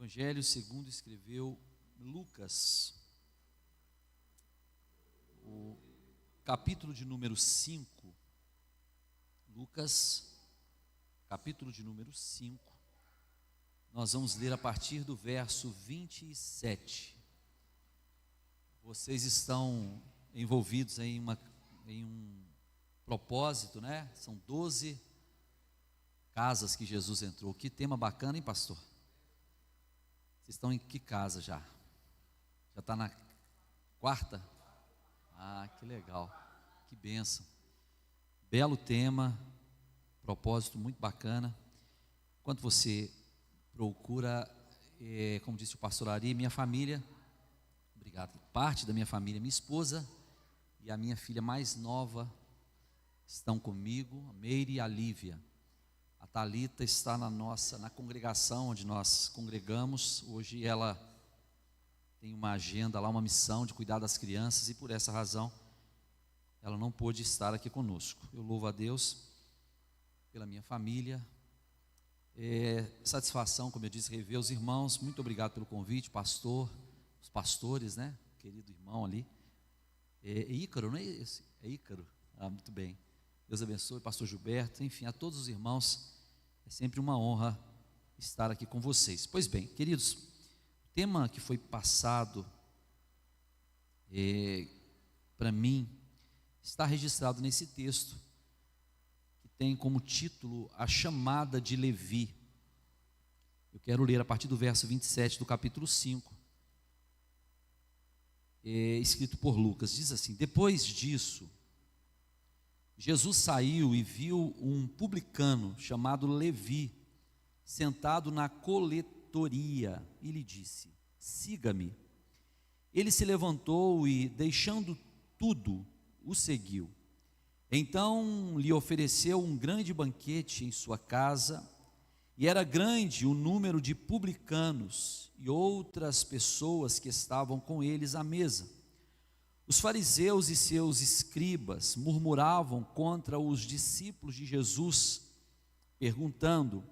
Evangelho segundo escreveu Lucas, o capítulo de número 5. Lucas, capítulo de número 5. Nós vamos ler a partir do verso 27. Vocês estão envolvidos em um propósito, né? São 12 casas que Jesus entrou. Que tema bacana, hein, pastor? Vocês estão em que casa já? Já está na quarta? Ah, que legal, que bênção. Belo tema, propósito muito bacana. Enquanto você procura, como disse o pastor Ari, minha família, obrigado, parte da minha família, minha esposa e a minha filha mais nova estão comigo, a Meire e a Lívia. A Thalita está na congregação onde nós congregamos. Hoje ela tem uma agenda lá, uma missão de cuidar das crianças, e por essa razão ela não pôde estar aqui conosco. Eu louvo a Deus pela minha família. Satisfação, como eu disse, rever os irmãos. Muito obrigado pelo convite, pastor, os pastores, né? Querido irmão ali. É Ícaro, não é esse? É Ícaro. Ah, muito bem. Deus abençoe, pastor Gilberto, enfim, a todos os irmãos. É sempre uma honra estar aqui com vocês. Pois bem, queridos, o tema que foi passado para mim está registrado nesse texto, que tem como título a chamada de Levi. Eu quero ler a partir do verso 27 do capítulo 5, escrito por Lucas. Diz assim: depois disso, Jesus saiu e viu um publicano chamado Levi sentado na coletoria e lhe disse: siga-me. Ele se levantou e, deixando tudo, o seguiu. Então lhe ofereceu um grande banquete em sua casa, e era grande o número de publicanos e outras pessoas que estavam com eles à mesa. Os fariseus e seus escribas murmuravam contra os discípulos de Jesus, perguntando: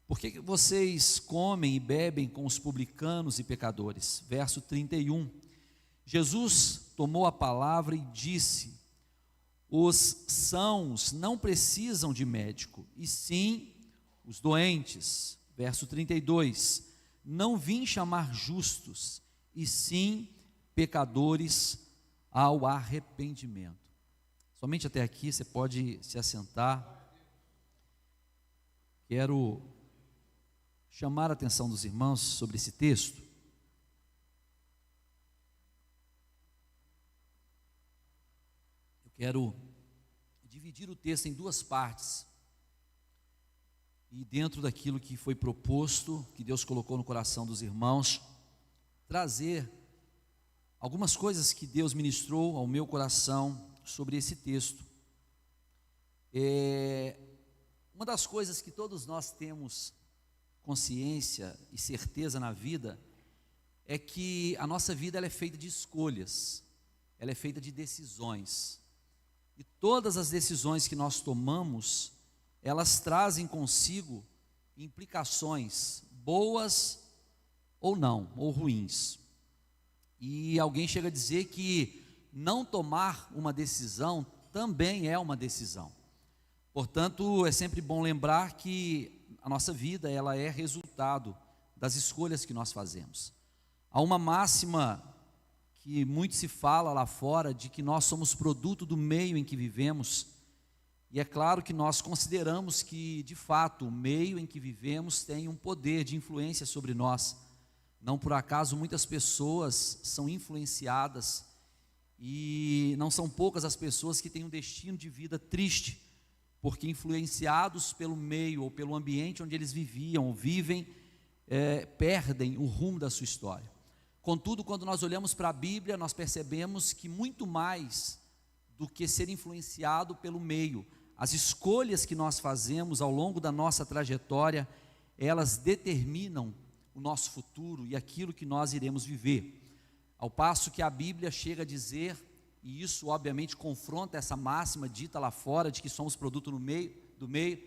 por que vocês comem e bebem com os publicanos e pecadores? Verso 31. Jesus tomou a palavra e disse: os sãos não precisam de médico, e sim os doentes. Verso 32. Não vim chamar justos, e sim pecadores ao arrependimento. Somente até aqui, você pode se assentar. Quero chamar a atenção dos irmãos sobre esse texto. Eu quero dividir o texto em duas partes, e dentro daquilo que foi proposto, que Deus colocou no coração dos irmãos, trazer algumas coisas que Deus ministrou ao meu coração sobre esse texto. Uma das coisas que todos nós temos consciência e certeza na vida é que a nossa vida ela é feita de escolhas, ela é feita de decisões. E todas as decisões que nós tomamos, elas trazem consigo implicações boas ou não, ou ruins. E alguém chega a dizer que não tomar uma decisão também é uma decisão. Portanto, é sempre bom lembrar que a nossa vida ela é resultado das escolhas que nós fazemos. Há uma máxima que muito se fala lá fora, de que nós somos produto do meio em que vivemos. E é claro que nós consideramos que, de fato, o meio em que vivemos tem um poder de influência sobre nós. Não por acaso muitas pessoas são influenciadas, e não são poucas as pessoas que têm um destino de vida triste, porque influenciados pelo meio ou pelo ambiente onde eles viviam ou vivem, perdem o rumo da sua história. Contudo, quando nós olhamos para a Bíblia, nós percebemos que muito mais do que ser influenciado pelo meio, as escolhas que nós fazemos ao longo da nossa trajetória, elas determinam o nosso futuro e aquilo que nós iremos viver. Ao passo que a Bíblia chega a dizer, e isso obviamente confronta essa máxima dita lá fora, de que somos produto do meio,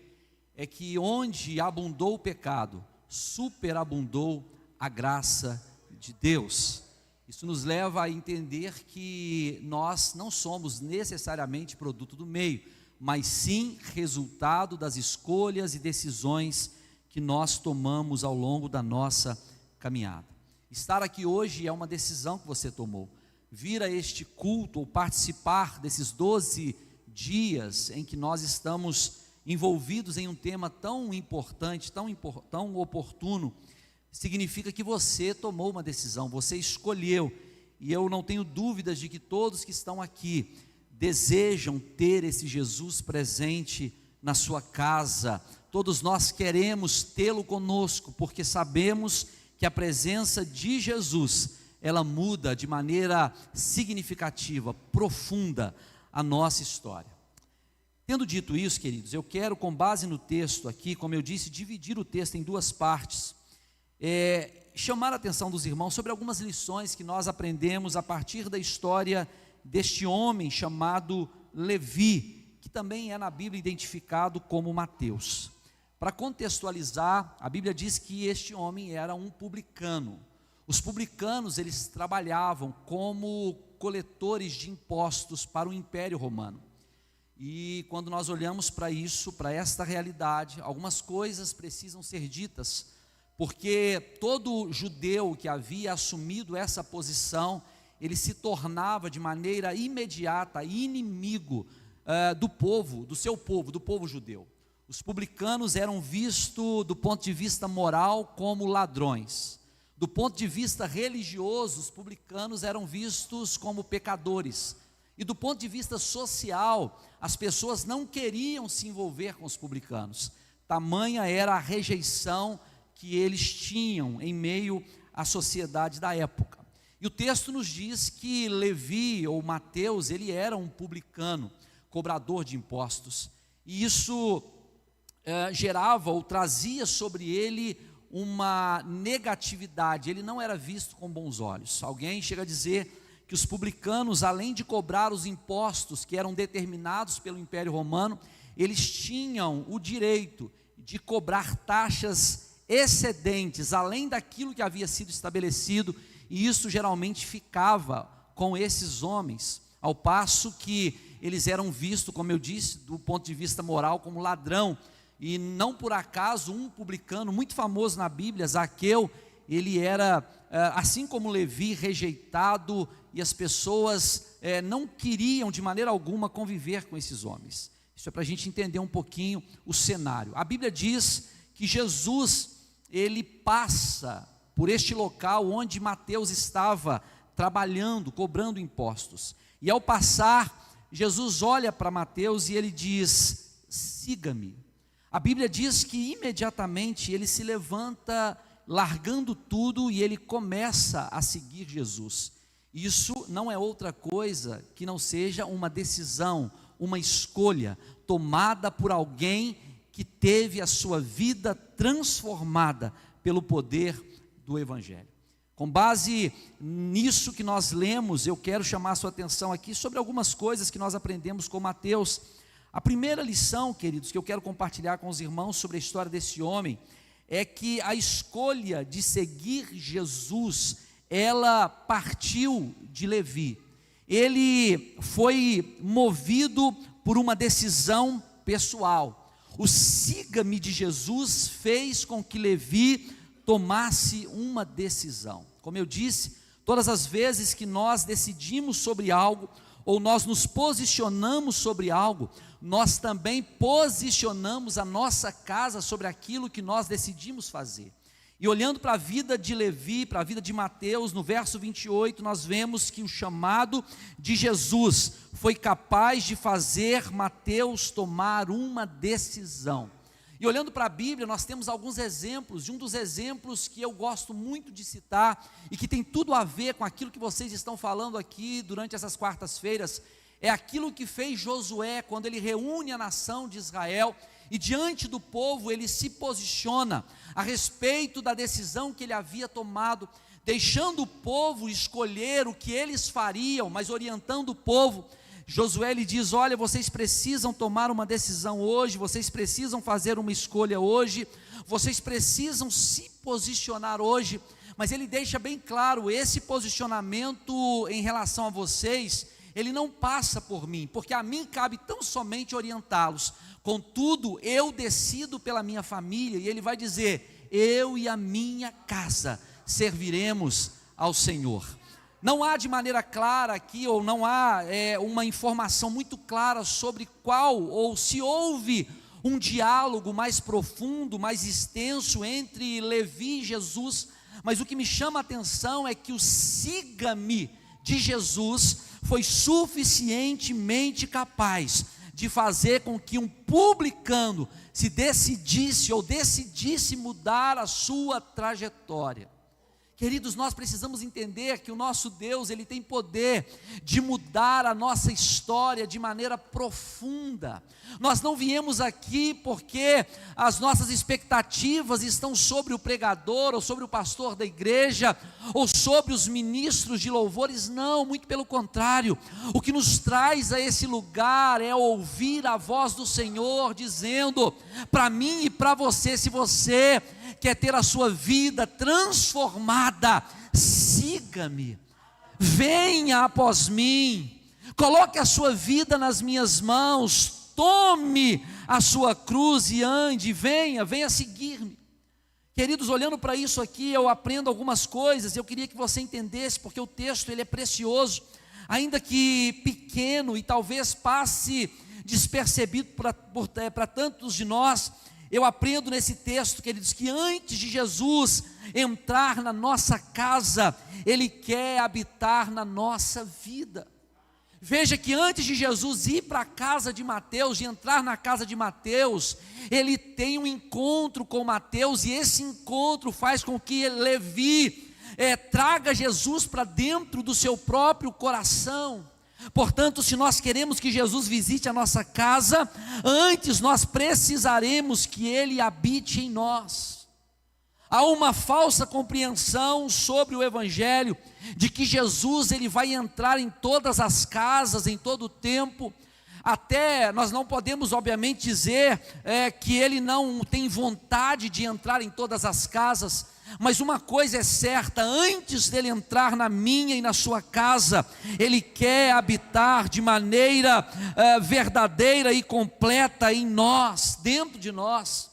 é que onde abundou o pecado, superabundou a graça de Deus. Isso nos leva a entender que nós não somos necessariamente produto do meio, mas sim resultado das escolhas e decisões que nós tomamos ao longo da nossa caminhada. Estar aqui hoje é uma decisão que você tomou. Vir a este culto ou participar desses 12 dias em que nós estamos envolvidos em um tema tão importante, tão oportuno, significa que você tomou uma decisão, você escolheu, e eu não tenho dúvidas de que todos que estão aqui desejam ter esse Jesus presente na sua casa. Todos nós queremos tê-lo conosco, porque sabemos que a presença de Jesus, ela muda de maneira significativa, profunda a nossa história. Tendo dito isso, queridos, eu quero, com base no texto aqui, como eu disse, dividir o texto em duas partes, chamar a atenção dos irmãos sobre algumas lições que nós aprendemos a partir da história deste homem chamado Levi, que também é na Bíblia identificado como Mateus. Para contextualizar, a Bíblia diz que este homem era um publicano. Os publicanos, eles trabalhavam como coletores de impostos para o Império Romano. E quando nós olhamos para isso, para esta realidade, algumas coisas precisam ser ditas, porque todo judeu que havia assumido essa posição, ele se tornava de maneira imediata inimigo do povo, do seu povo, do povo judeu. Os publicanos eram vistos do ponto de vista moral como ladrões. Do ponto de vista religioso, os publicanos eram vistos como pecadores. E do ponto de vista social, as pessoas não queriam se envolver com os publicanos. Tamanha era a rejeição que eles tinham em meio à sociedade da época. E o texto nos diz que Levi, ou Mateus, ele era um publicano, cobrador de impostos. E isso gerava ou trazia sobre ele uma negatividade. Ele não era visto com bons olhos. Alguém chega a dizer que os publicanos, além de cobrar os impostos que eram determinados pelo Império Romano, eles tinham o direito de cobrar taxas excedentes, além daquilo que havia sido estabelecido, e isso geralmente ficava com esses homens, ao passo que eles eram vistos, como eu disse, do ponto de vista moral, como ladrão. E não por acaso um publicano muito famoso na Bíblia, Zaqueu, ele era, assim como Levi, rejeitado, e as pessoas não queriam de maneira alguma conviver com esses homens. Isso é para a gente entender um pouquinho o cenário. A Bíblia diz que Jesus, ele passa por este local onde Mateus estava trabalhando, cobrando impostos. E ao passar, Jesus olha para Mateus e ele diz: siga-me. A Bíblia diz que imediatamente ele se levanta, largando tudo, e ele começa a seguir Jesus. Isso não é outra coisa que não seja uma decisão, uma escolha tomada por alguém que teve a sua vida transformada pelo poder do Evangelho. Com base nisso que nós lemos, eu quero chamar a sua atenção aqui sobre algumas coisas que nós aprendemos com Mateus. A primeira lição, queridos, que eu quero compartilhar com os irmãos sobre a história desse homem, é que a escolha de seguir Jesus, ela partiu de Levi. Ele foi movido por uma decisão pessoal. O siga-me de Jesus fez com que Levi tomasse uma decisão. Como eu disse, todas as vezes que nós decidimos sobre algo, ou nós nos posicionamos sobre algo, nós também posicionamos a nossa casa sobre aquilo que nós decidimos fazer. E olhando para a vida de Levi, para a vida de Mateus, no verso 28, nós vemos que o chamado de Jesus foi capaz de fazer Mateus tomar uma decisão. E olhando para a Bíblia, nós temos alguns exemplos, e um dos exemplos que eu gosto muito de citar, e que tem tudo a ver com aquilo que vocês estão falando aqui durante essas quartas-feiras, é aquilo que fez Josué, quando ele reúne a nação de Israel, e diante do povo ele se posiciona a respeito da decisão que ele havia tomado, deixando o povo escolher o que eles fariam, mas orientando o povo. Josué lhe diz: olha, vocês precisam tomar uma decisão hoje, vocês precisam fazer uma escolha hoje, vocês precisam se posicionar hoje. Mas ele deixa bem claro, esse posicionamento em relação a vocês, ele não passa por mim, porque a mim cabe tão somente orientá-los. Contudo, eu decido pela minha família. E ele vai dizer: eu e a minha casa serviremos ao Senhor. Não há de maneira clara aqui, ou não há uma informação muito clara sobre qual, ou se houve um diálogo mais profundo, mais extenso entre Levi e Jesus. Mas o que me chama a atenção é que o siga-me de Jesus foi suficientemente capaz de fazer com que um publicano se decidisse mudar a sua trajetória. Queridos, nós precisamos entender que o nosso Deus, Ele tem poder de mudar a nossa história de maneira profunda. Nós não viemos aqui porque as nossas expectativas estão sobre o pregador, ou sobre o pastor da igreja, ou sobre os ministros de louvores. Não, muito pelo contrário. O que nos traz a esse lugar é ouvir a voz do Senhor dizendo para mim e para você: se você quer ter a sua vida transformada, siga-me, venha após mim, coloque a sua vida nas minhas mãos, tome a sua cruz e ande, venha seguir-me. Queridos, olhando para isso aqui, eu aprendo algumas coisas. Eu queria que você entendesse, porque o texto ele é precioso, ainda que pequeno e talvez passe despercebido para tantos de nós. Eu aprendo nesse texto, queridos, que antes de Jesus entrar na nossa casa, Ele quer habitar na nossa vida. Veja que antes de Jesus ir para a casa de Mateus, de entrar na casa de Mateus, Ele tem um encontro com Mateus, e esse encontro faz com que Levi traga Jesus para dentro do seu próprio coração. Portanto, se nós queremos que Jesus visite a nossa casa, antes nós precisaremos que Ele habite em nós. Há uma falsa compreensão sobre o Evangelho, de que Jesus ele vai entrar em todas as casas, em todo o tempo. Até nós não podemos obviamente dizer que Ele não tem vontade de entrar em todas as casas, mas uma coisa é certa: antes dele entrar na minha e na sua casa, Ele quer habitar de maneira verdadeira e completa em nós, dentro de nós.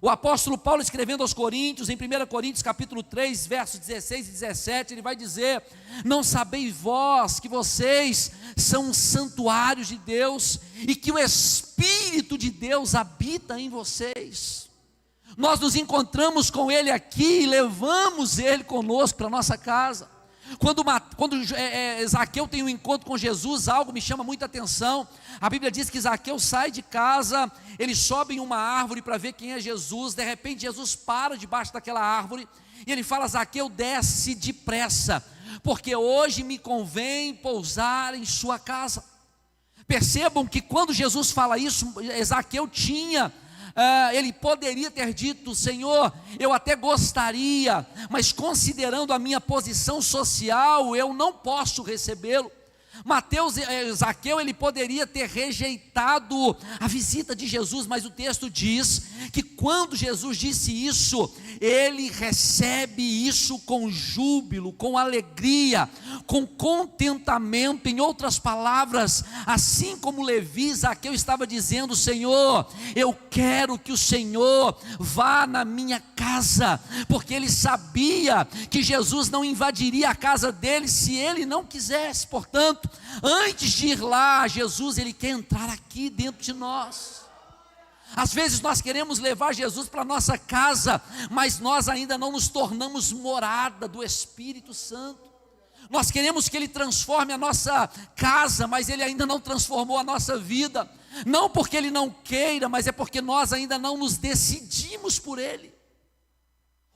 O apóstolo Paulo, escrevendo aos Coríntios, em 1 Coríntios capítulo 3, versos 16 e 17, ele vai dizer: não sabeis vós que vocês são um santuário de Deus, e que o Espírito de Deus habita em vocês? Nós nos encontramos com Ele aqui e levamos Ele conosco para a nossa casa. Quando Zaqueu tem um encontro com Jesus, algo me chama muita atenção. A Bíblia diz que Zaqueu sai de casa, ele sobe em uma árvore para ver quem é Jesus. De repente Jesus para debaixo daquela árvore e ele fala: Zaqueu, desce depressa, porque hoje me convém pousar em sua casa. Percebam que quando Jesus fala isso, Zaqueu ele poderia ter dito: Senhor, eu até gostaria, mas considerando a minha posição social, eu não posso recebê-lo. Zaqueu, ele poderia ter rejeitado a visita de Jesus, mas o texto diz que quando Jesus disse isso, ele recebe isso com júbilo, com alegria, com contentamento. Em outras palavras, assim como Levi, Zaqueu estava dizendo: Senhor, eu quero que o Senhor vá na minha casa, porque ele sabia que Jesus não invadiria a casa dele se ele não quisesse. Portanto, antes de ir lá, Jesus ele quer entrar aqui dentro de nós. Às vezes nós queremos levar Jesus para a nossa casa, mas nós ainda não nos tornamos morada do Espírito Santo. Nós queremos que Ele transforme a nossa casa, mas Ele ainda não transformou a nossa vida. Não porque Ele não queira, mas é porque nós ainda não nos decidimos por Ele.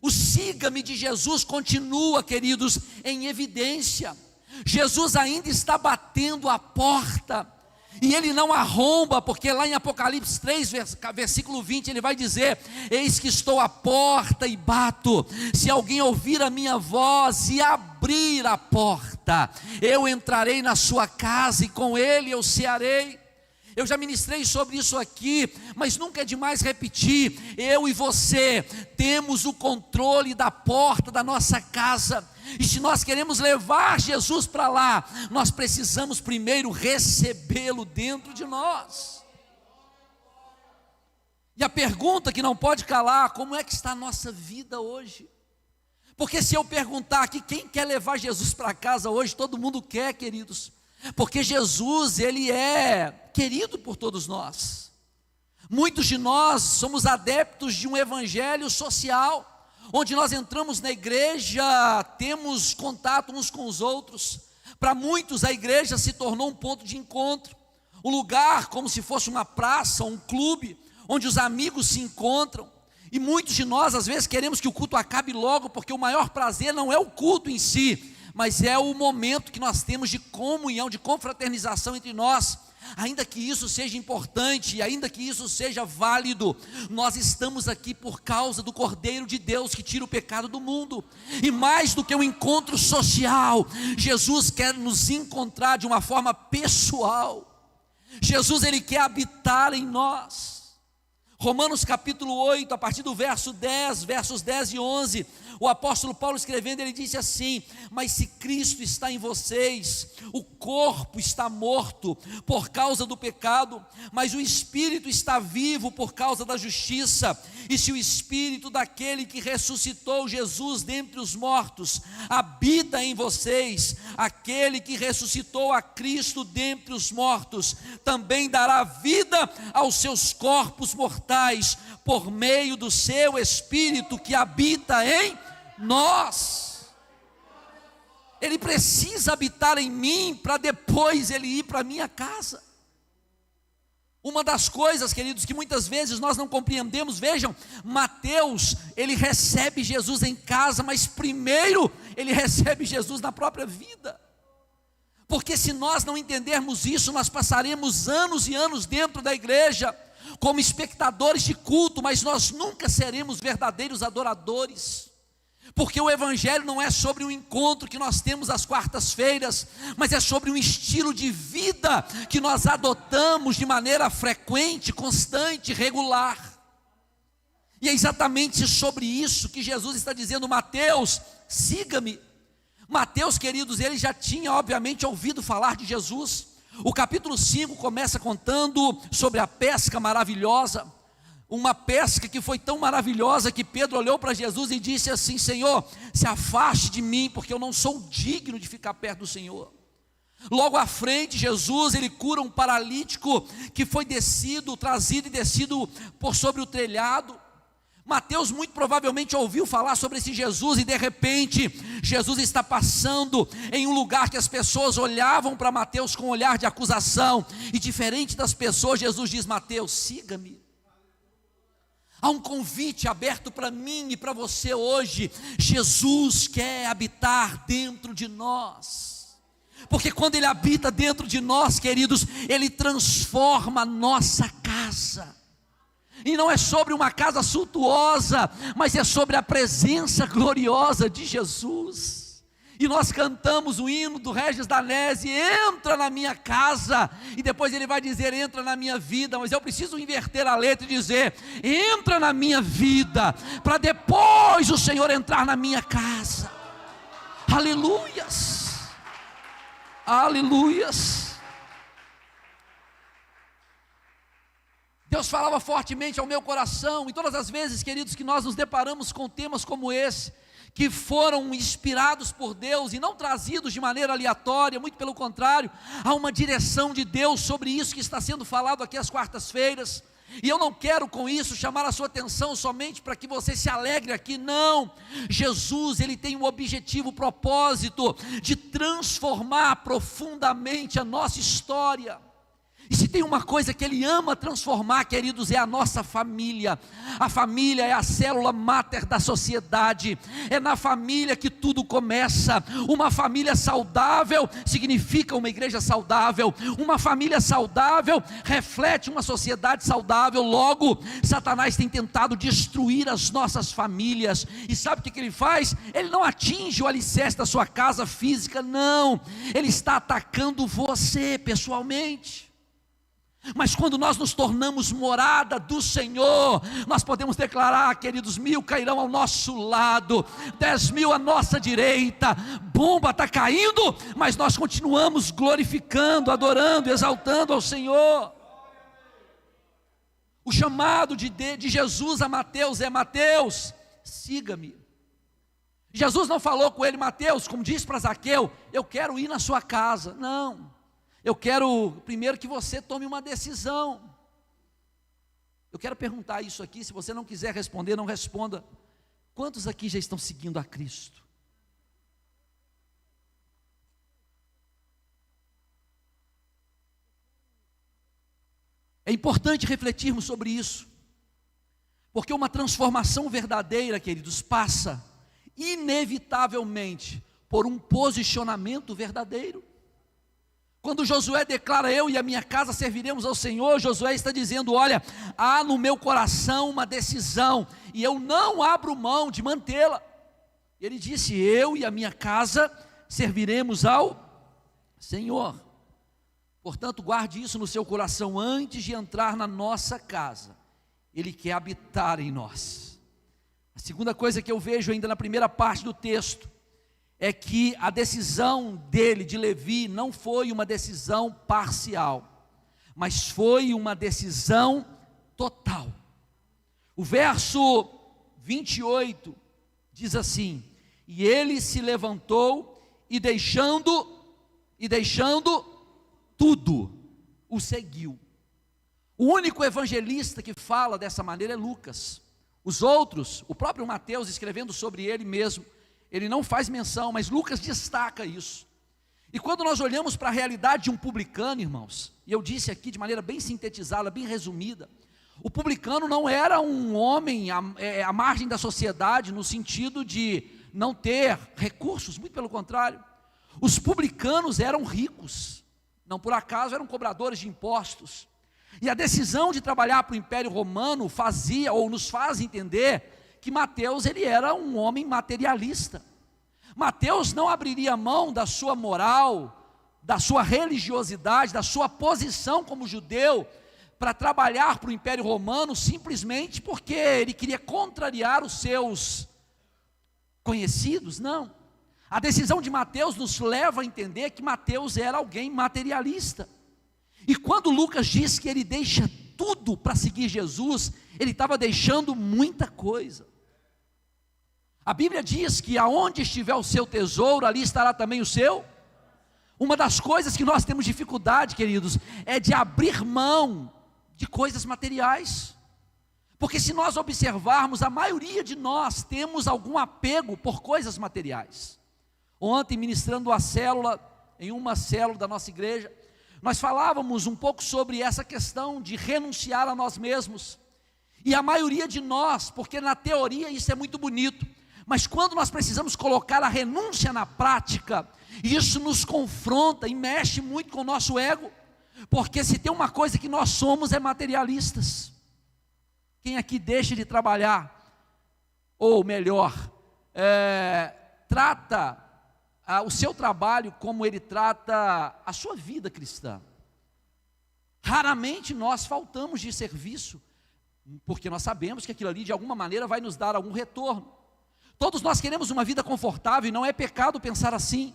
O siga-me de Jesus continua, queridos, em evidência. Jesus ainda está batendo a porta. E ele não arromba, porque lá em Apocalipse 3, versículo 20, ele vai dizer: eis que estou à porta e bato, se alguém ouvir a minha voz e abrir a porta, eu entrarei na sua casa e com ele eu cearei. Eu já ministrei sobre isso aqui, mas nunca é demais repetir. Eu e você temos o controle da porta da nossa casa, e se nós queremos levar Jesus para lá, nós precisamos primeiro recebê-lo dentro de nós. E a pergunta que não pode calar: como é que está a nossa vida hoje? Porque se eu perguntar aqui quem quer levar Jesus para casa hoje, todo mundo quer, queridos. Porque Jesus, ele é querido por todos nós. Muitos de nós somos adeptos de um evangelho social, onde nós entramos na igreja, temos contato uns com os outros. Para muitos a igreja se tornou um ponto de encontro, um lugar como se fosse uma praça, um clube, onde os amigos se encontram. E muitos de nós às vezes queremos que o culto acabe logo, porque o maior prazer não é o culto em si, mas é o momento que nós temos de comunhão, de confraternização entre nós. Ainda que isso seja importante, ainda que isso seja válido, nós estamos aqui por causa do Cordeiro de Deus que tira o pecado do mundo. E mais do que um encontro social, Jesus quer nos encontrar de uma forma pessoal. Jesus, ele quer habitar em nós. Romanos capítulo 8, a partir do versos 10 e 11, o apóstolo Paulo escrevendo, ele disse assim: mas se Cristo está em vocês, o corpo está morto por causa do pecado, mas o espírito está vivo por causa da justiça. E se o espírito daquele que ressuscitou Jesus dentre os mortos habita em vocês, aquele que ressuscitou a Cristo dentre os mortos também dará vida aos seus corpos mortais por meio do seu espírito que habita em nós. Ele precisa habitar em mim para depois ele ir para a minha casa. Uma das coisas, queridos, que muitas vezes nós não compreendemos, vejam, Mateus, ele recebe Jesus em casa, mas primeiro ele recebe Jesus na própria vida. Porque se nós não entendermos isso, nós passaremos anos e anos dentro da igreja como espectadores de culto, mas nós nunca seremos verdadeiros adoradores. Porque o evangelho não é sobre um encontro que nós temos às quartas-feiras, mas é sobre um estilo de vida que nós adotamos de maneira frequente, constante, regular. E é exatamente sobre isso que Jesus está dizendo: Mateus, siga-me. Mateus, queridos, ele já tinha obviamente ouvido falar de Jesus. O capítulo 5 começa contando sobre a pesca maravilhosa, uma pesca que foi tão maravilhosa que Pedro olhou para Jesus e disse assim: Senhor, se afaste de mim, porque eu não sou digno de ficar perto do Senhor. Logo à frente, Jesus, ele cura um paralítico que foi trazido e descido por sobre o telhado. Mateus muito provavelmente ouviu falar sobre esse Jesus, e de repente Jesus está passando em um lugar que as pessoas olhavam para Mateus com um olhar de acusação, e diferente das pessoas, Jesus diz: Mateus, siga-me. Há um convite aberto para mim e para você hoje. Jesus quer habitar dentro de nós, porque quando ele habita dentro de nós, queridos, ele transforma a nossa casa. E não é sobre uma casa suntuosa, mas é sobre a presença gloriosa de Jesus. E nós cantamos o hino do Regis Danese: entra na minha casa, e depois ele vai dizer: entra na minha vida. Mas eu preciso inverter a letra e dizer: entra na minha vida, para depois o Senhor entrar na minha casa. Aleluias, aleluias. Deus falava fortemente ao meu coração, e todas as vezes, queridos, que nós nos deparamos com temas como esse, que foram inspirados por Deus e não trazidos de maneira aleatória, muito pelo contrário, há uma direção de Deus sobre isso que está sendo falado aqui às quartas-feiras. E eu não quero com isso chamar a sua atenção somente para que você se alegre aqui, não. Jesus, ele tem um objetivo, o propósito de transformar profundamente a nossa história. E se tem uma coisa que Ele ama transformar, queridos, é a nossa família. A família é a célula máter da sociedade. É na família que tudo começa. Uma família saudável significa uma igreja saudável. Uma família saudável reflete uma sociedade saudável. Logo, Satanás tem tentado destruir as nossas famílias. E sabe o que ele faz? Ele não atinge o alicerce da sua casa física, não. Ele está atacando você pessoalmente. Mas quando nós nos tornamos morada do Senhor, nós podemos declarar, queridos, 1000 cairão ao nosso lado, 10.000 à nossa direita, bomba está caindo, mas nós continuamos glorificando, adorando, exaltando ao Senhor. O chamado de Jesus a Mateus é: Mateus, siga-me. Jesus não falou com ele: Mateus, como disse para Zaqueu, eu quero ir na sua casa. Não. Eu quero primeiro que você tome uma decisão. Eu quero perguntar isso aqui, se você não quiser responder, não responda. Quantos aqui já estão seguindo a Cristo? É importante refletirmos sobre isso, porque uma transformação verdadeira, queridos, passa inevitavelmente por um posicionamento verdadeiro. Quando Josué declara: eu e a minha casa serviremos ao Senhor, Josué está dizendo: olha, há no meu coração uma decisão, e eu não abro mão de mantê-la. Ele disse: eu e a minha casa serviremos ao Senhor. Portanto, guarde isso no seu coração antes de entrar na nossa casa. Ele quer habitar em nós. A segunda coisa que eu vejo ainda na primeira parte do texto é que a decisão dele, de Levi, não foi uma decisão parcial, mas foi uma decisão total. O verso 28 diz assim: e ele se levantou e deixando tudo, o seguiu. O único evangelista que fala dessa maneira é Lucas. Os outros, o próprio Mateus escrevendo sobre ele mesmo, ele não faz menção, mas Lucas destaca isso. E quando nós olhamos para a realidade de um publicano, irmãos, e eu disse aqui de maneira bem sintetizada, bem resumida, o publicano não era um homem à margem da sociedade, no sentido de não ter recursos, muito pelo contrário. Os publicanos eram ricos, não por acaso eram cobradores de impostos. E a decisão de trabalhar para o Império Romano fazia, ou nos faz entender, que Mateus, ele era um homem materialista. Mateus não abriria mão da sua moral, da sua religiosidade, da sua posição como judeu, para trabalhar para o Império Romano, simplesmente porque ele queria contrariar os seus conhecidos. Não. A decisão de Mateus nos leva a entender que Mateus era alguém materialista. E quando Lucas diz que ele deixa tudo para seguir Jesus, ele estava deixando muita coisa. A Bíblia diz que aonde estiver o seu tesouro, ali estará também o seu. Uma das coisas que nós temos dificuldade, queridos, é de abrir mão de coisas materiais. Porque se nós observarmos, a maioria de nós temos algum apego por coisas materiais. Ontem, ministrando a célula, em uma célula da nossa igreja, nós falávamos um pouco sobre essa questão de renunciar a nós mesmos. E a maioria de nós, porque na teoria isso é muito bonito, mas quando nós precisamos colocar a renúncia na prática, isso nos confronta e mexe muito com o nosso ego. Porque se tem uma coisa que nós somos, é materialistas. Quem aqui deixa de trabalhar, ou melhor, trata o seu trabalho como ele trata a sua vida cristã? Raramente nós faltamos de serviço, porque nós sabemos que aquilo ali de alguma maneira vai nos dar algum retorno. Todos nós queremos uma vida confortável, e não é pecado pensar assim.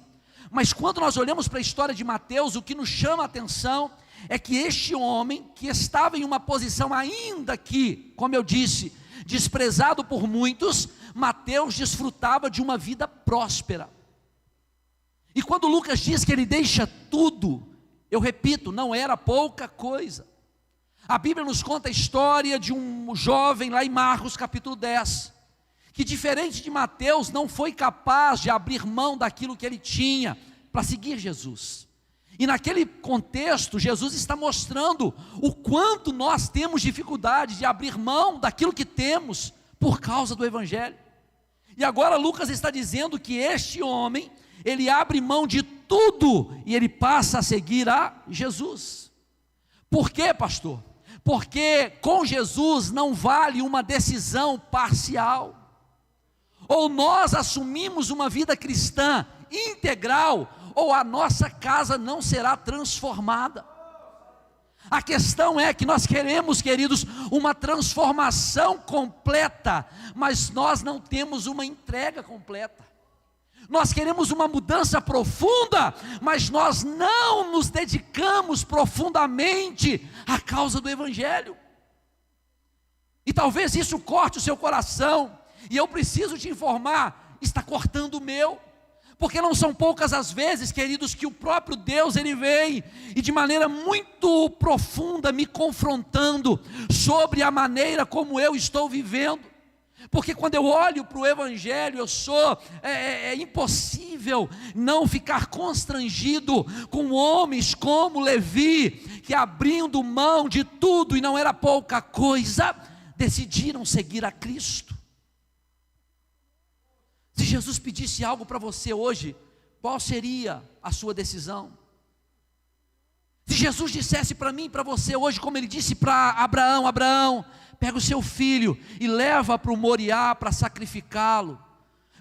Mas quando nós olhamos para a história de Mateus, o que nos chama a atenção é que este homem, que estava em uma posição ainda que, como eu disse, desprezado por muitos, Mateus desfrutava de uma vida próspera. E quando Lucas diz que ele deixa tudo, eu repito, não era pouca coisa. A Bíblia nos conta a história de um jovem lá em Marcos capítulo 10, que diferente de Mateus, não foi capaz de abrir mão daquilo que ele tinha para seguir Jesus. E naquele contexto, Jesus está mostrando o quanto nós temos dificuldade de abrir mão daquilo que temos por causa do Evangelho. E agora Lucas está dizendo que este homem, ele abre mão de tudo e ele passa a seguir a Jesus. Por quê, pastor? Porque com Jesus não vale uma decisão parcial. Ou nós assumimos uma vida cristã integral, ou a nossa casa não será transformada. A questão é que nós queremos, queridos, uma transformação completa, mas nós não temos uma entrega completa. Nós queremos uma mudança profunda, mas nós não nos dedicamos profundamente à causa do Evangelho. E talvez isso corte o seu coração, e eu preciso te informar, está cortando o meu. Porque não são poucas as vezes, queridos, que o próprio Deus, Ele vem e de maneira muito profunda me confrontando sobre a maneira como eu estou vivendo. Porque quando eu olho para o Evangelho, é impossível não ficar constrangido com homens como Levi, que abrindo mão de tudo, e não era pouca coisa, decidiram seguir a Cristo. Se Jesus pedisse algo para você hoje, qual seria a sua decisão? Se Jesus dissesse para mim e para você hoje, como Ele disse para Abraão: Abraão, pega o seu filho e leva para o Moriá para sacrificá-lo.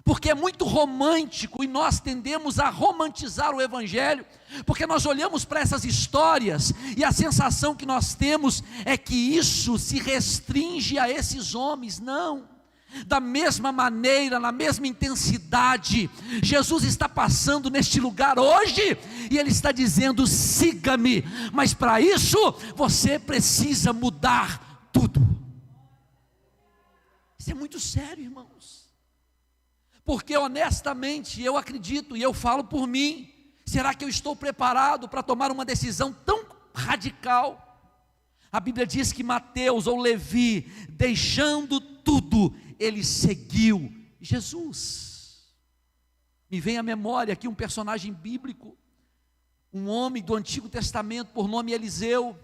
Porque é muito romântico e nós tendemos a romantizar o Evangelho, porque nós olhamos para essas histórias e a sensação que nós temos é que isso se restringe a esses homens. Não. Da mesma maneira, na mesma intensidade, Jesus está passando neste lugar hoje, e Ele está dizendo: siga-me, mas para isso, você precisa mudar tudo. Isso é muito sério, irmãos, porque honestamente, eu acredito, e eu falo por mim, será que eu estou preparado para tomar uma decisão tão radical? A Bíblia diz que Mateus ou Levi, deixando tudo, ele seguiu Jesus. Me vem à memória aqui um personagem bíblico, um homem do Antigo Testamento por nome Eliseu,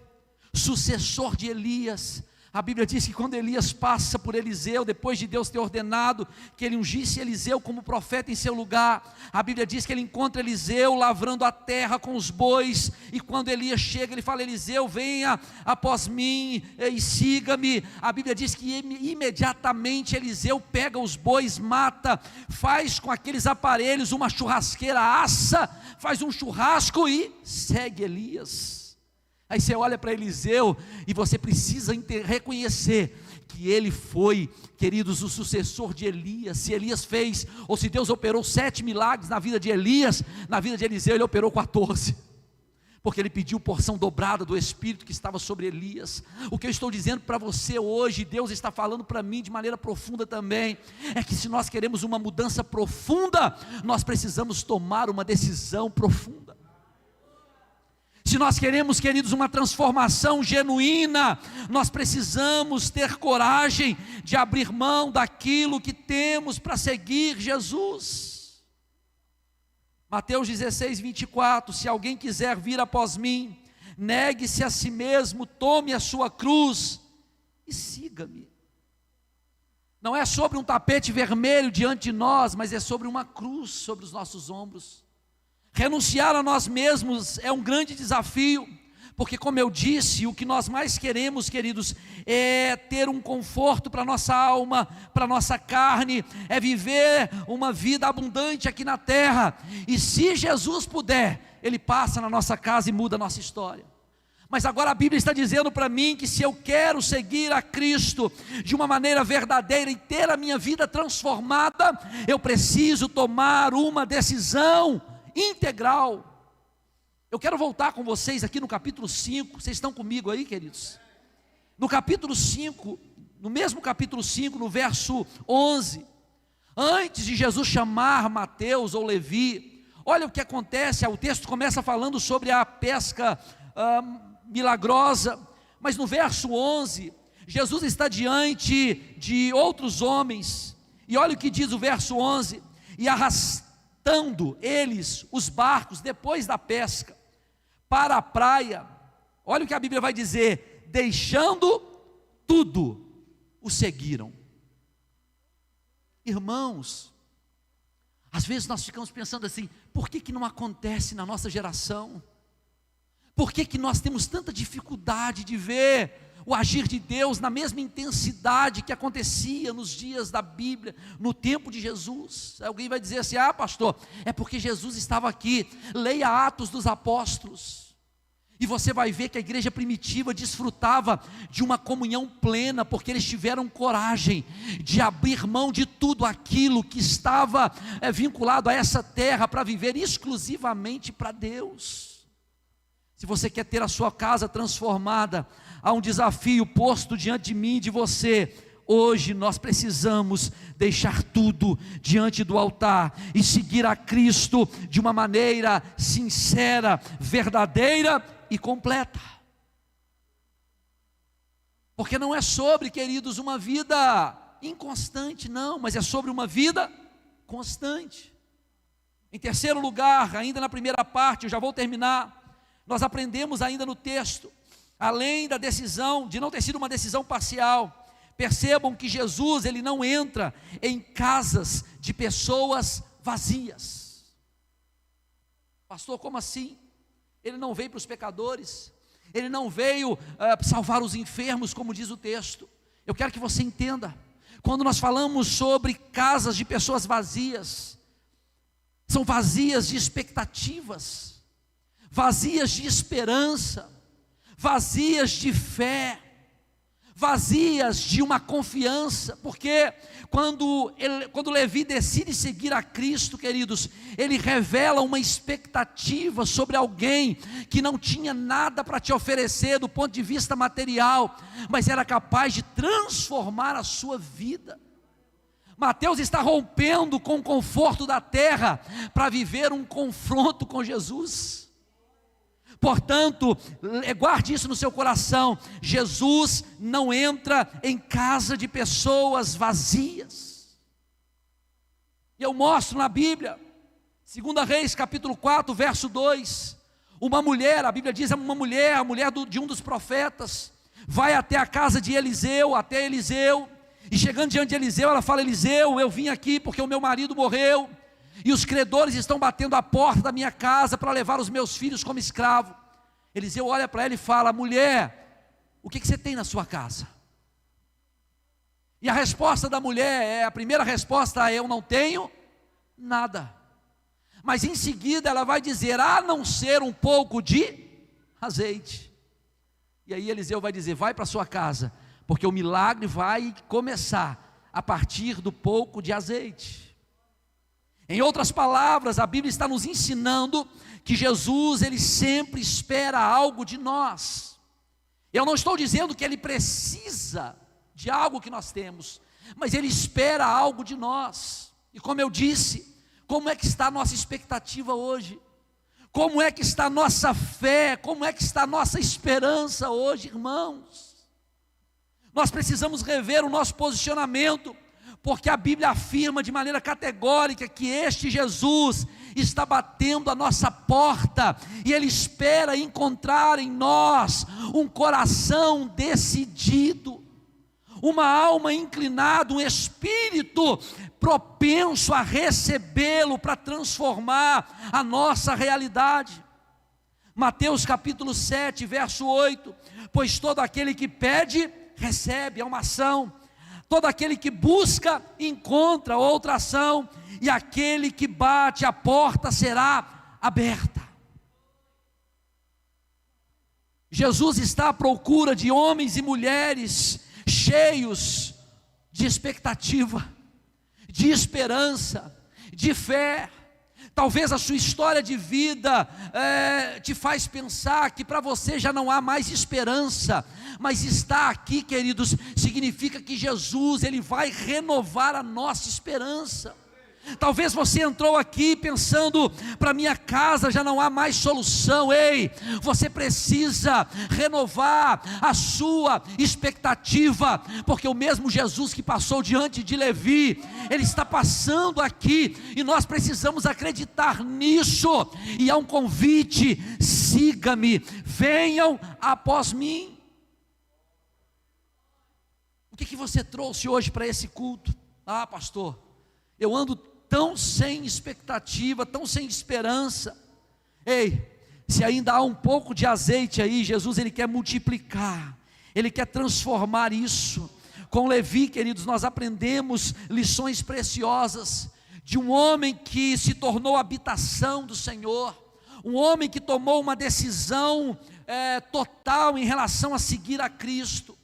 sucessor de Elias. A Bíblia diz que quando Elias passa por Eliseu, depois de Deus ter ordenado que ele ungisse Eliseu como profeta em seu lugar, a Bíblia diz que ele encontra Eliseu lavrando a terra com os bois, e quando Elias chega, ele fala: Eliseu, venha após mim e siga-me. A Bíblia diz que imediatamente Eliseu pega os bois, mata, faz com aqueles aparelhos uma churrasqueira, assa, faz um churrasco e segue Elias. Aí você olha para Eliseu e você precisa reconhecer que ele foi, queridos, o sucessor de Elias. Se Elias fez, ou se Deus operou 7 milagres na vida de Elias, na vida de Eliseu ele operou 14. Porque ele pediu porção dobrada do Espírito que estava sobre Elias. O que eu estou dizendo para você hoje, Deus está falando para mim de maneira profunda também, é que se nós queremos uma mudança profunda, nós precisamos tomar uma decisão profunda. Se nós queremos, queridos, uma transformação genuína, nós precisamos ter coragem de abrir mão daquilo que temos para seguir Jesus. Mateus 16, 24, se alguém quiser vir após mim, negue-se a si mesmo, tome a sua cruz e siga-me. Não é sobre um tapete vermelho diante de nós, mas é sobre uma cruz sobre os nossos ombros. Renunciar a nós mesmos é um grande desafio, porque, como eu disse, o que nós mais queremos, queridos, é ter um conforto para a nossa alma, para a nossa carne, é viver uma vida abundante aqui na terra. E se Jesus puder, Ele passa na nossa casa e muda a nossa história. Mas agora a Bíblia está dizendo para mim que se eu quero seguir a Cristo de uma maneira verdadeira e ter a minha vida transformada, eu preciso tomar uma decisão integral. Eu quero voltar com vocês aqui no capítulo 5, vocês estão comigo aí, queridos? No capítulo 5, no mesmo capítulo 5, no verso 11, antes de Jesus chamar Mateus ou Levi, olha o que acontece. O texto começa falando sobre a pesca milagrosa, mas no verso 11, Jesus está diante de outros homens, e olha o que diz o verso 11: e arrastando eles os barcos depois da pesca, para a praia. Olha o que a Bíblia vai dizer: deixando tudo, o seguiram. Irmãos, às vezes nós ficamos pensando assim: por que não acontece na nossa geração? Por que nós temos tanta dificuldade de ver o agir de Deus na mesma intensidade que acontecia nos dias da Bíblia, no tempo de Jesus? Alguém vai dizer assim: ah, pastor, é porque Jesus estava aqui. Leia Atos dos Apóstolos, e você vai ver que a igreja primitiva desfrutava de uma comunhão plena, porque eles tiveram coragem de abrir mão de tudo aquilo que estava vinculado a essa terra, para viver exclusivamente para Deus. Se você quer ter a sua casa transformada, há um desafio posto diante de mim e de você. Hoje nós precisamos deixar tudo diante do altar e seguir a Cristo de uma maneira sincera, verdadeira e completa. Porque não é sobre, queridos, uma vida inconstante, não, mas é sobre uma vida constante. Em terceiro lugar, ainda na primeira parte, eu já vou terminar, nós aprendemos ainda no texto, além da decisão, de não ter sido uma decisão parcial, percebam que Jesus, ele não entra em casas de pessoas vazias. Pastor, como assim? Ele não veio para os pecadores, ele não veio salvar os enfermos, como diz o texto. Eu quero que você entenda, quando nós falamos sobre casas de pessoas vazias, são vazias de expectativas, vazias de esperança, vazias de fé, vazias de uma confiança, porque quando Levi decide seguir a Cristo, queridos, ele revela uma expectativa sobre alguém que não tinha nada para te oferecer do ponto de vista material, mas era capaz de transformar a sua vida. Mateus está rompendo com o conforto da terra para viver um confronto com Jesus. Portanto, guarde isso no seu coração: Jesus não entra em casa de pessoas vazias. E eu mostro na Bíblia, 2 Reis capítulo 4, verso 2, uma mulher, a Bíblia diz, uma mulher, a mulher de um dos profetas, vai até a casa de Eliseu, e chegando diante de Eliseu, ela fala: Eliseu, eu vim aqui porque o meu marido morreu, e os credores estão batendo a porta da minha casa para levar os meus filhos como escravo. Eliseu olha para ela e fala: mulher, o que você tem na sua casa? E a resposta da mulher, a primeira resposta é: eu não tenho nada. Mas em seguida ela vai dizer: a não ser um pouco de azeite. E aí Eliseu vai dizer: vai para sua casa, porque o milagre vai começar a partir do pouco de azeite. Em outras palavras, a Bíblia está nos ensinando que Jesus, ele sempre espera algo de nós. Eu não estou dizendo que ele precisa de algo que nós temos, mas ele espera algo de nós. E como eu disse, como é que está a nossa expectativa hoje? Como é que está a nossa fé? Como é que está a nossa esperança hoje, irmãos? Nós precisamos rever o nosso posicionamento, porque a Bíblia afirma de maneira categórica que este Jesus está batendo a nossa porta, e Ele espera encontrar em nós um coração decidido, uma alma inclinada, um espírito propenso a recebê-lo para transformar a nossa realidade. Mateus capítulo 7, verso 8: pois todo aquele que pede, recebe, é uma ação. Todo aquele que busca, encontra, outra ação. E aquele que bate, a porta será aberta. Jesus está à procura de homens e mulheres cheios de expectativa, de esperança, de fé. Talvez a sua história de vida te faz pensar que para você já não há mais esperança, mas estar aqui, queridos, significa que Jesus, ele vai renovar a nossa esperança. Talvez você entrou aqui pensando: para minha casa já não há mais solução. Ei, você precisa renovar a sua expectativa, porque o mesmo Jesus que passou diante de Levi, ele está passando aqui, e nós precisamos acreditar nisso. E há um convite: siga-me, venham após mim. O que você trouxe hoje para esse culto? Ah, pastor, eu ando tão sem expectativa, tão sem esperança. Ei, se ainda há um pouco de azeite aí, Jesus, ele quer multiplicar, ele quer transformar isso. Com Levi, queridos, nós aprendemos lições preciosas de um homem que se tornou habitação do Senhor, um homem que tomou uma decisão total em relação a seguir a Cristo.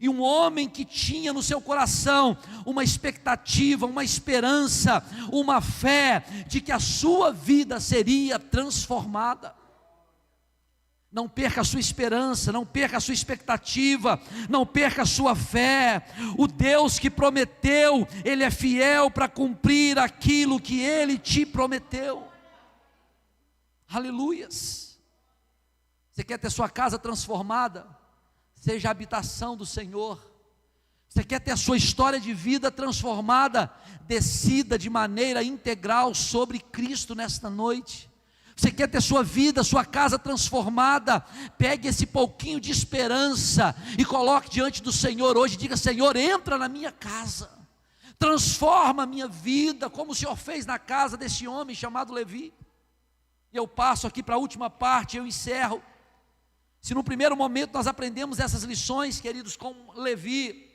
E um homem que tinha no seu coração uma expectativa, uma esperança, uma fé de que a sua vida seria transformada. Não perca a sua esperança, não perca a sua expectativa, não perca a sua fé. O Deus que prometeu, Ele é fiel para cumprir aquilo que Ele te prometeu. Aleluias. Você quer ter sua casa transformada? Seja a habitação do Senhor. Você quer ter a sua história de vida transformada? Decida de maneira integral sobre Cristo nesta noite. Você quer ter sua vida, sua casa transformada? Pegue esse pouquinho de esperança e coloque diante do Senhor hoje. Diga: Senhor, entra na minha casa, transforma a minha vida, como o Senhor fez na casa desse homem chamado Levi. E eu passo aqui para a última parte, eu encerro. Se no primeiro momento nós aprendemos essas lições, queridos, com Levi,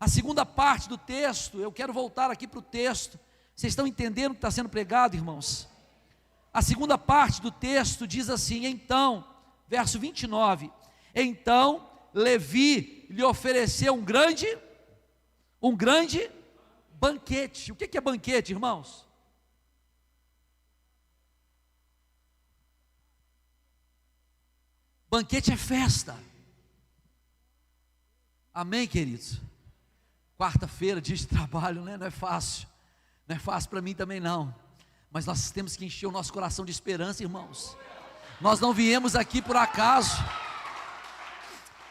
a segunda parte do texto, eu quero voltar aqui para o texto. Vocês estão entendendo o que está sendo pregado, irmãos? A segunda parte do texto diz assim: então, verso 29, então Levi lhe ofereceu um grande banquete. O que é banquete, irmãos? Banquete é festa. Amém, queridos? Quarta-feira, dia de trabalho, né? Não é fácil. Não é fácil para mim também não. Mas nós temos que encher o nosso coração de esperança, irmãos. Nós não viemos aqui por acaso.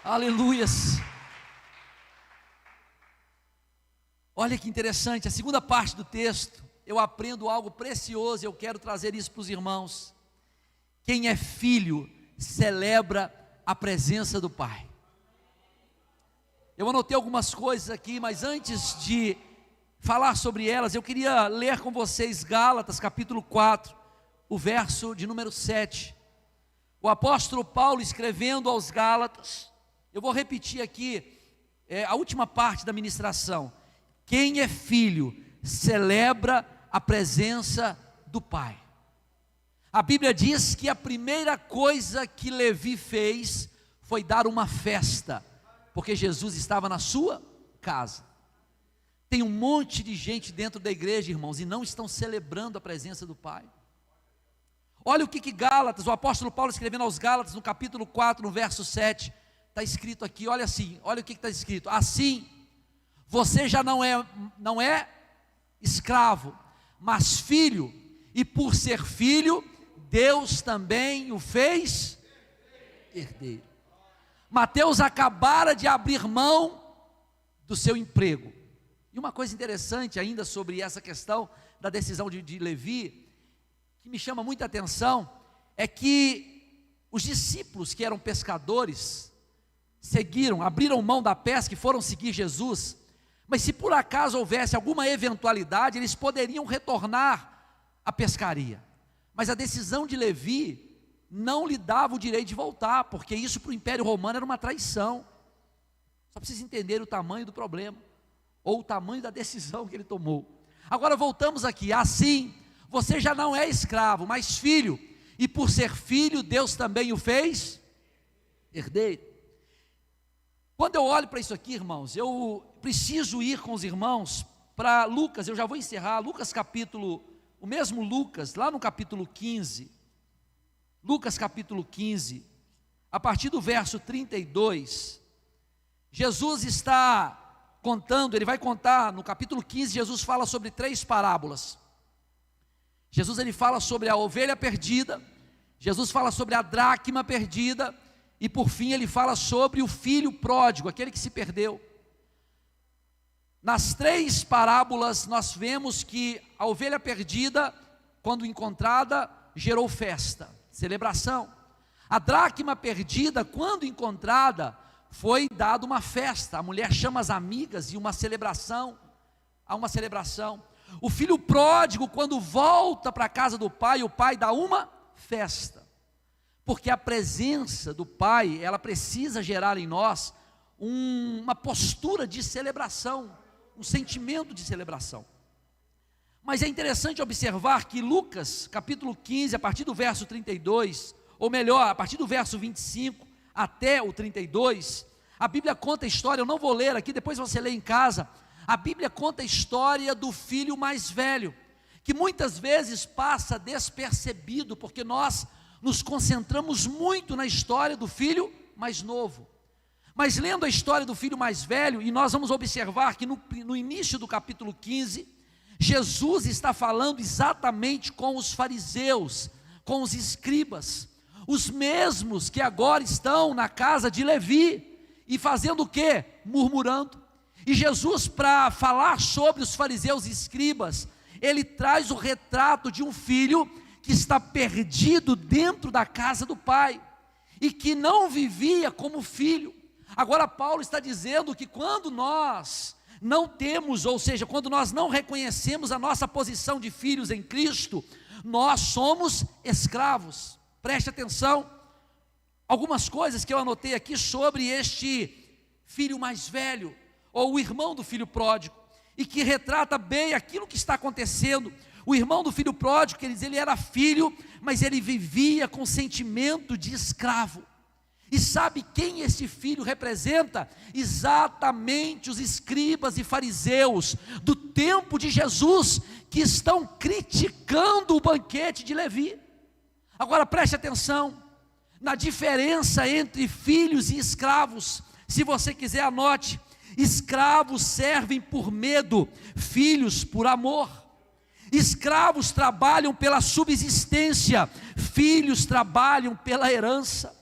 Aleluias. Olha que interessante, a segunda parte do texto, eu aprendo algo precioso e eu quero trazer isso para os irmãos. Quem é filho celebra a presença do Pai. Eu anotei algumas coisas aqui, mas antes de falar sobre elas, eu queria ler com vocês Gálatas capítulo 4, o verso de número 7. O apóstolo Paulo escrevendo aos Gálatas, eu vou repetir aqui a última parte da ministração. Quem é filho celebra a presença do Pai. A Bíblia diz que a primeira coisa que Levi fez foi dar uma festa, porque Jesus estava na sua casa. Tem um monte de gente dentro da igreja, irmãos, e não estão celebrando a presença do Pai. Olha o que Gálatas, o apóstolo Paulo escrevendo aos Gálatas, no capítulo 4, no verso 7, está escrito aqui, olha assim, olha o que está escrito: assim, você já não é escravo, mas filho, e por ser filho, Deus também o fez herdeiro. Mateus acabara de abrir mão do seu emprego. E uma coisa interessante ainda sobre essa questão da decisão de Levi, que me chama muita atenção, é que os discípulos que eram pescadores, abriram mão da pesca e foram seguir Jesus. Mas se por acaso houvesse alguma eventualidade, eles poderiam retornar à pescaria. Mas a decisão de Levi não lhe dava o direito de voltar, porque isso para o Império Romano era uma traição. Só para vocês entenderem o tamanho do problema, ou o tamanho da decisão que ele tomou. Agora voltamos aqui: assim, você já não é escravo, mas filho, e por ser filho, Deus também o fez herdeiro. Quando eu olho para isso aqui, irmãos, eu preciso ir com os irmãos para Lucas. Eu já vou encerrar, Lucas capítulo, o mesmo Lucas, lá no capítulo 15, Lucas capítulo 15, a partir do verso 32, Jesus está contando, ele vai contar, no capítulo 15, Jesus fala sobre 3 parábolas. Jesus ele fala sobre a ovelha perdida, Jesus fala sobre a dracma perdida, e por fim ele fala sobre o filho pródigo, aquele que se perdeu. Nas 3 parábolas nós vemos que a ovelha perdida, quando encontrada, gerou festa, celebração. A dracma perdida, quando encontrada, foi dada uma festa. A mulher chama as amigas e uma celebração. Há uma celebração. O filho pródigo, quando volta para a casa do pai, o pai dá uma festa. Porque a presença do pai, ela precisa gerar em nós uma postura de celebração, um sentimento de celebração. Mas é interessante observar que Lucas, capítulo 15, a partir do verso 32, ou melhor, a partir do verso 25 até o 32, a Bíblia conta a história, eu não vou ler aqui, depois você lê em casa. A Bíblia conta a história do filho mais velho, que muitas vezes passa despercebido, porque nós nos concentramos muito na história do filho mais novo. Mas lendo a história do filho mais velho, e nós vamos observar que no início do capítulo 15, Jesus está falando exatamente com os fariseus, com os escribas, os mesmos que agora estão na casa de Levi, e fazendo o quê? Murmurando. E Jesus, para falar sobre os fariseus e escribas, ele traz o retrato de um filho que está perdido dentro da casa do pai, e que não vivia como filho. Agora Paulo está dizendo que quando nós não temos, ou seja, quando nós não reconhecemos a nossa posição de filhos em Cristo, nós somos escravos. Preste atenção, algumas coisas que eu anotei aqui sobre este filho mais velho, ou o irmão do filho pródigo, e que retrata bem aquilo que está acontecendo. O irmão do filho pródigo, que ele era filho, mas ele vivia com sentimento de escravo. E sabe quem esse filho representa? Exatamente os escribas e fariseus do tempo de Jesus, que estão criticando o banquete de Levi. Agora preste atenção na diferença entre filhos e escravos. Se você quiser, anote: escravos servem por medo, filhos por amor. Escravos trabalham pela subsistência, filhos trabalham pela herança.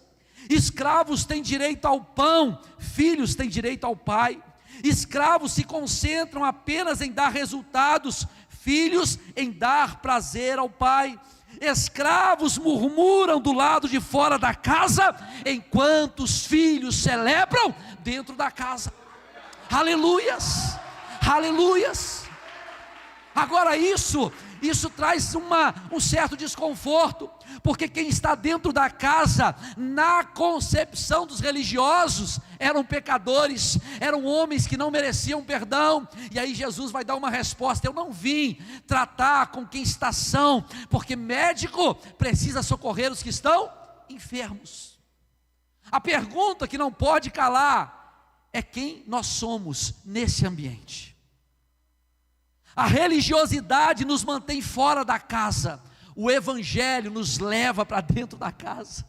Escravos têm direito ao pão, filhos têm direito ao pai. Escravos se concentram apenas em dar resultados, filhos em dar prazer ao pai. Escravos murmuram do lado de fora da casa, enquanto os filhos celebram dentro da casa. Aleluias, aleluias. Agora isso traz um certo desconforto, porque quem está dentro da casa, na concepção dos religiosos, eram pecadores, eram homens que não mereciam perdão. E aí Jesus vai dar uma resposta: eu não vim tratar com quem está são, porque médico precisa socorrer os que estão enfermos. A pergunta que não pode calar é quem nós somos nesse ambiente. A religiosidade nos mantém fora da casa, o evangelho nos leva para dentro da casa.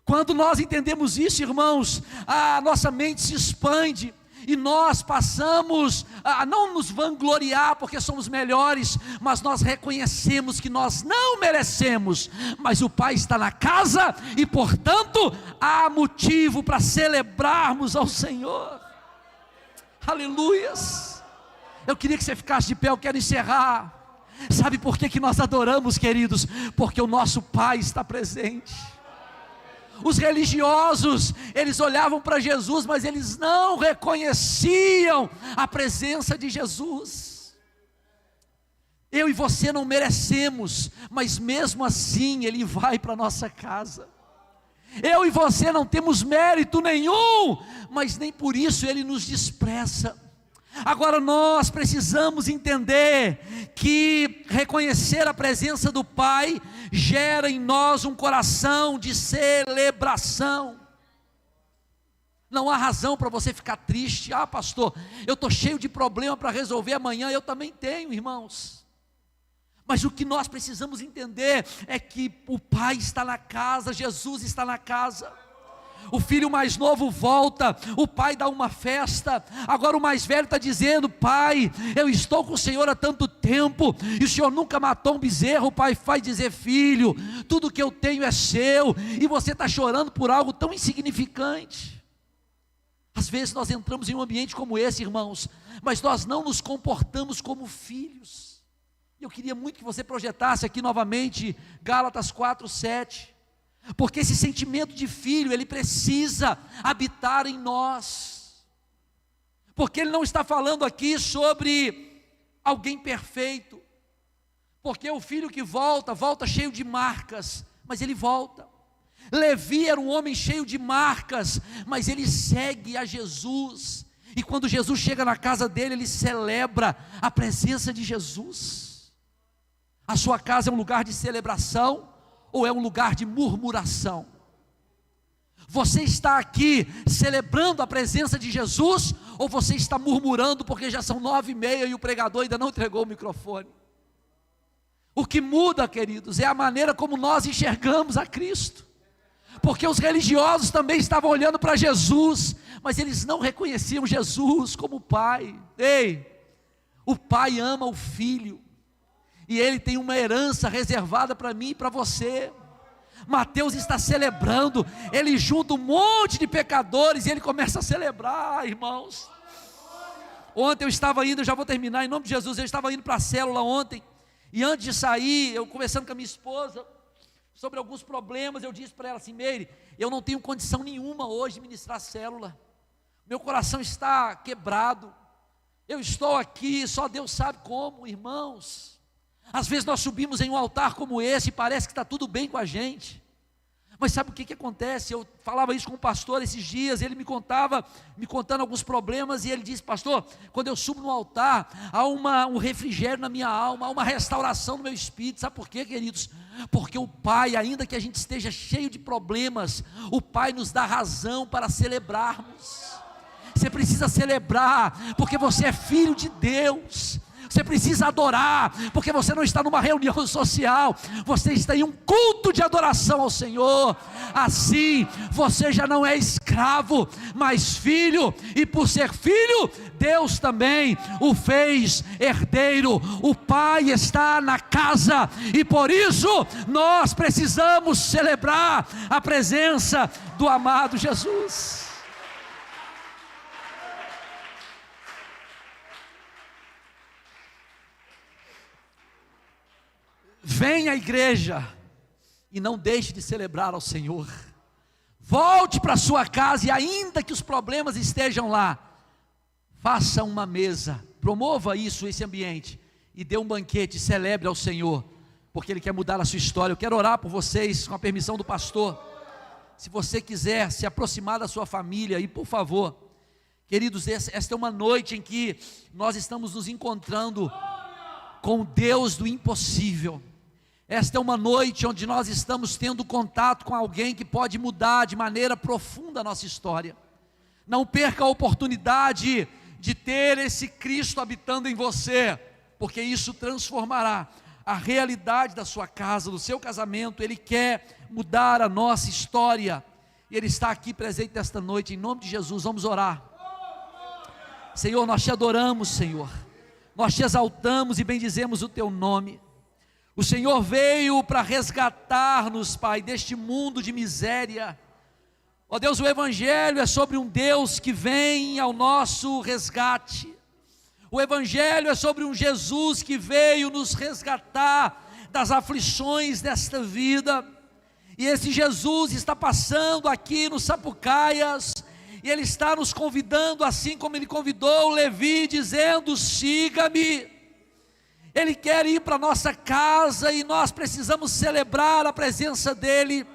Quando nós entendemos isso, irmãos, a nossa mente se expande, e nós passamos a não nos vangloriar porque somos melhores, mas nós reconhecemos que nós não merecemos, mas o Pai está na casa, e portanto há motivo para celebrarmos ao Senhor. Aleluias. Eu queria que você ficasse de pé, eu quero encerrar. Sabe por que nós adoramos, queridos? Porque o nosso Pai está presente. Os religiosos, eles olhavam para Jesus, mas eles não reconheciam a presença de Jesus. Eu e você não merecemos, mas mesmo assim Ele vai para a nossa casa. Eu e você não temos mérito nenhum, mas nem por isso Ele nos despreza. Agora nós precisamos entender que reconhecer a presença do Pai gera em nós um coração de celebração. Não há razão para você ficar triste. Ah, pastor, eu estou cheio de problema para resolver amanhã. Eu também tenho, irmãos. Mas o que nós precisamos entender é que o Pai está na casa, Jesus está na casa. O filho mais novo volta, o pai dá uma festa. Agora o mais velho está dizendo: pai, eu estou com o Senhor há tanto tempo, e o Senhor nunca matou um bezerro. O pai vai dizer: filho, tudo que eu tenho é seu, e você está chorando por algo tão insignificante. Às vezes nós entramos em um ambiente como esse, irmãos, mas nós não nos comportamos como filhos. Eu queria muito que você projetasse aqui novamente Gálatas 4:7. Porque esse sentimento de filho, ele precisa habitar em nós. Porque ele não está falando aqui sobre alguém perfeito. Porque o filho que volta, volta cheio de marcas, mas ele volta. Levi era um homem cheio de marcas, mas ele segue a Jesus. E quando Jesus chega na casa dele, ele celebra a presença de Jesus. A sua casa é um lugar de celebração, ou é um lugar de murmuração? Você está aqui celebrando a presença de Jesus, ou você está murmurando porque já são 9:30 e o pregador ainda não entregou o microfone? O que muda, queridos, é a maneira como nós enxergamos a Cristo. Porque os religiosos também estavam olhando para Jesus, mas eles não reconheciam Jesus como Pai. Ei, o Pai ama o Filho, e Ele tem uma herança reservada para mim e para você. Mateus está celebrando, ele junta um monte de pecadores e ele começa a celebrar, irmãos. Ontem eu estava indo, eu já vou terminar em nome de Jesus, eu estava indo para a célula ontem, e antes de sair, eu conversando com a minha esposa sobre alguns problemas, eu disse para ela assim: Meire, eu não tenho condição nenhuma hoje de ministrar a célula, meu coração está quebrado, eu estou aqui, só Deus sabe como, irmãos. Às vezes nós subimos em um altar como esse e parece que está tudo bem com a gente, mas sabe o que acontece? Eu falava isso com o pastor esses dias, ele me contando alguns problemas, e ele disse: pastor, quando eu subo no altar, há um refrigério na minha alma, há uma restauração no meu espírito. Sabe por quê, queridos? Porque o Pai, ainda que a gente esteja cheio de problemas, o Pai nos dá razão para celebrarmos. Você precisa celebrar, porque você é filho de Deus. Você precisa adorar, porque você não está numa reunião social, você está em um culto de adoração ao Senhor. Assim você já não é escravo, mas filho, e por ser filho, Deus também o fez herdeiro. O Pai está na casa, e por isso nós precisamos celebrar a presença do amado Jesus. Venha à igreja e não deixe de celebrar ao Senhor. Volte para a sua casa, e ainda que os problemas estejam lá, faça uma mesa, promova esse ambiente, e dê um banquete, celebre ao Senhor, porque Ele quer mudar a sua história. Eu quero orar por vocês, com a permissão do pastor. Se você quiser se aproximar da sua família, e por favor, queridos, esta é uma noite em que nós estamos nos encontrando com o Deus do impossível. Esta é uma noite onde nós estamos tendo contato com alguém que pode mudar de maneira profunda a nossa história. Não perca a oportunidade de ter esse Cristo habitando em você, porque isso transformará a realidade da sua casa, do seu casamento. Ele quer mudar a nossa história, e Ele está aqui presente nesta noite. Em nome de Jesus, vamos orar. Senhor, nós te adoramos, Senhor, nós te exaltamos e bendizemos o teu nome. O Senhor veio para resgatar-nos, Pai, deste mundo de miséria. Ó Deus, o Evangelho é sobre um Deus que vem ao nosso resgate. O Evangelho é sobre um Jesus que veio nos resgatar das aflições desta vida. E esse Jesus está passando aqui no Sapucaias, e Ele está nos convidando, assim como Ele convidou o Levi, dizendo: siga-me. Ele quer ir para a nossa casa, e nós precisamos celebrar a presença dEle.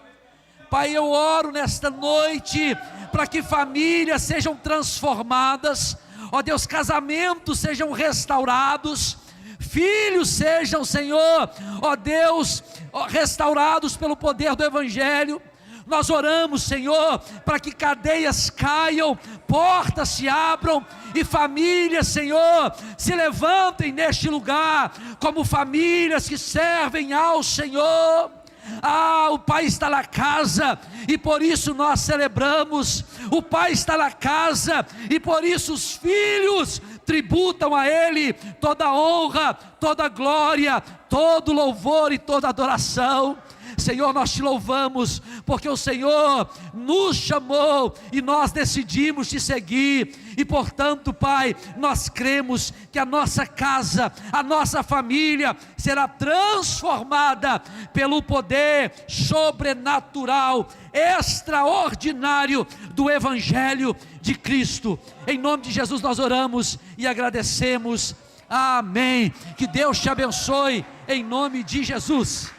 Pai, eu oro nesta noite para que famílias sejam transformadas, ó Deus, casamentos sejam restaurados, filhos sejam, Senhor, ó Deus, restaurados pelo poder do Evangelho. Nós oramos, Senhor, para que cadeias caiam, portas se abram, e famílias, Senhor, se levantem neste lugar, como famílias que servem ao Senhor. O Pai está na casa e por isso nós celebramos. O Pai está na casa e por isso os filhos tributam a Ele toda honra, toda glória, todo louvor e toda adoração. Senhor, nós te louvamos, porque o Senhor nos chamou e nós decidimos te seguir, e portanto, Pai, nós cremos que a nossa casa, a nossa família será transformada pelo poder sobrenatural, extraordinário do Evangelho de Cristo. Em nome de Jesus nós oramos e agradecemos. Amém. Que Deus te abençoe em nome de Jesus.